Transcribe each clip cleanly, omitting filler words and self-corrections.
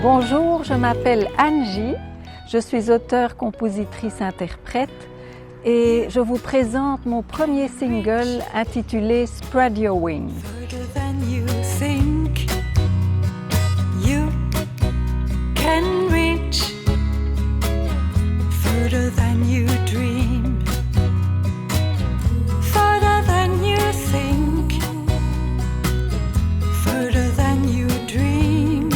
Bonjour, je m'appelle Angie, je suis auteure, compositrice, interprète et je vous présente mon premier single intitulé Spread Your Wings. Further than you think you can reach, further than you dream, further than you think, further than you dream,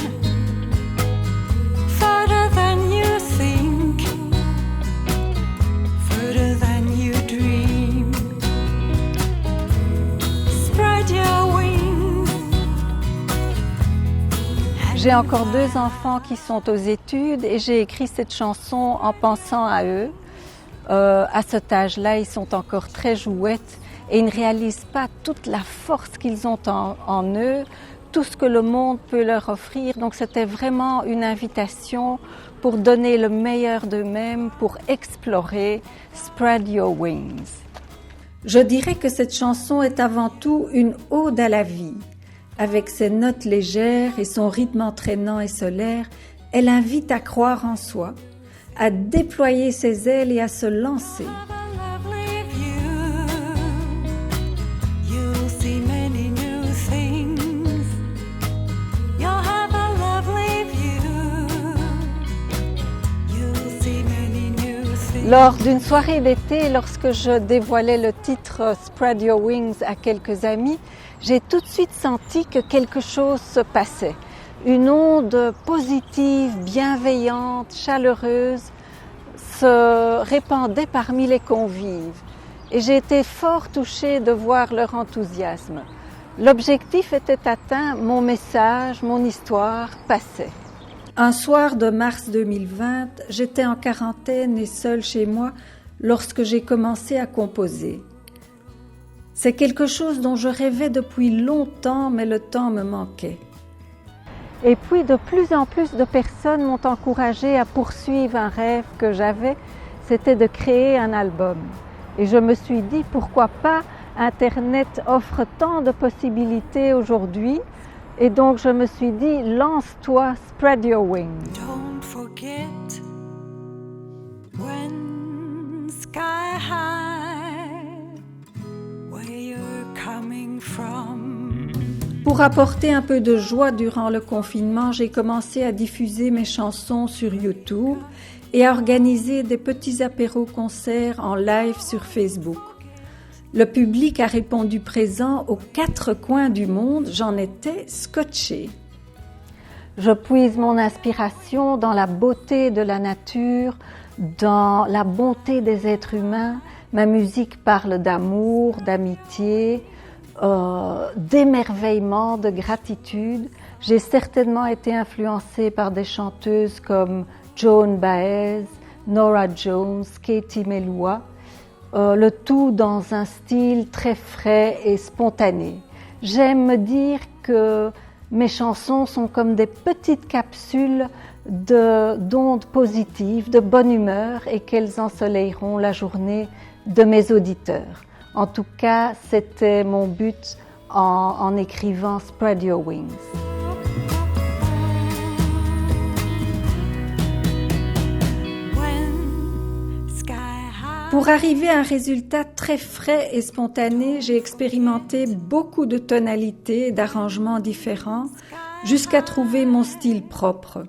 further than you think, further than you dream. Spread your wings. J'ai encore 2 enfants qui sont aux études et j'ai écrit cette chanson en pensant à eux. À cet âge-là, ils sont encore très jouettes et ils ne réalisent pas toute la force qu'ils ont en eux, tout ce que le monde peut leur offrir. Donc c'était vraiment une invitation pour donner le meilleur d'eux-mêmes, pour explorer Spread Your Wings. Je dirais que cette chanson est avant tout une ode à la vie. Avec ses notes légères et son rythme entraînant et solaire, elle invite à croire en soi, à déployer ses ailes et à se lancer. Have a lovely view. You'll see many new things. You'll have a lovely view. You'll see many new things. Lors d'une soirée d'été, lorsque je dévoilais le titre Spread Your Wings à quelques amis, j'ai tout de suite senti que quelque chose se passait. Une onde positive, bienveillante, chaleureuse se répandait parmi les convives. Et j'ai été fort touchée de voir leur enthousiasme. L'objectif était atteint, mon message, mon histoire passait. Un soir de mars 2020, j'étais en quarantaine et seule chez moi lorsque j'ai commencé à composer. C'est quelque chose dont je rêvais depuis longtemps, mais le temps me manquait. Et puis de plus en plus de personnes m'ont encouragée à poursuivre un rêve que j'avais, c'était de créer un album. Et je me suis dit, pourquoi pas, Internet offre tant de possibilités aujourd'hui. Et donc je me suis dit, lance-toi, spread your wings. Don't forget when sky high, where you're coming from. Pour apporter un peu de joie durant le confinement, j'ai commencé à diffuser mes chansons sur YouTube et à organiser des petits apéros-concerts en live sur Facebook. Le public a répondu présent aux 4 coins du monde, j'en étais scotchée. Je puise mon inspiration dans la beauté de la nature, dans la bonté des êtres humains. Ma musique parle d'amour, d'amitié, d'émerveillement, de gratitude. J'ai certainement été influencée par des chanteuses comme Joan Baez, Norah Jones, Katie Melua, le tout dans un style très frais et spontané. J'aime me dire que mes chansons sont comme des petites capsules d'ondes positives, de bonne humeur et qu'elles ensoleilleront la journée de mes auditeurs. En tout cas, c'était mon but en écrivant Spread Your Wings. When sky high. Pour arriver à un résultat très frais et spontané, j'ai expérimenté beaucoup de tonalités et d'arrangements différents jusqu'à trouver mon style propre.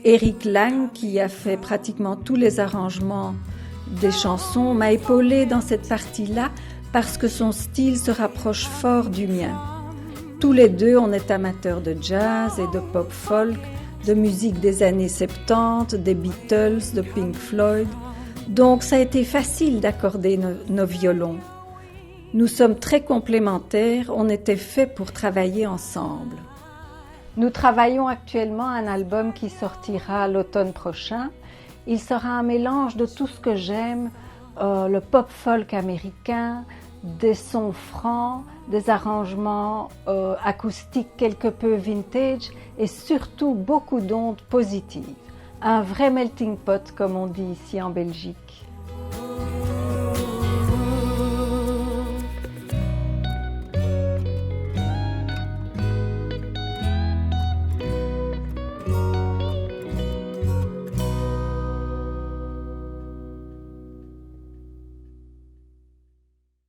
Eric Lang, qui a fait pratiquement tous les arrangements des chansons, m'a épaulée dans cette partie-là parce que son style se rapproche fort du mien. Tous les deux, on est amateurs de jazz et de pop folk, de musique des années 70, des Beatles, de Pink Floyd. Donc ça a été facile d'accorder nos violons. Nous sommes très complémentaires, on était faits pour travailler ensemble. Nous travaillons actuellement un album qui sortira l'automne prochain. Il sera un mélange de tout ce que j'aime, le pop folk américain, des sons francs, des arrangements acoustiques quelque peu vintage et surtout beaucoup d'ondes positives. Un vrai melting pot comme on dit ici en Belgique.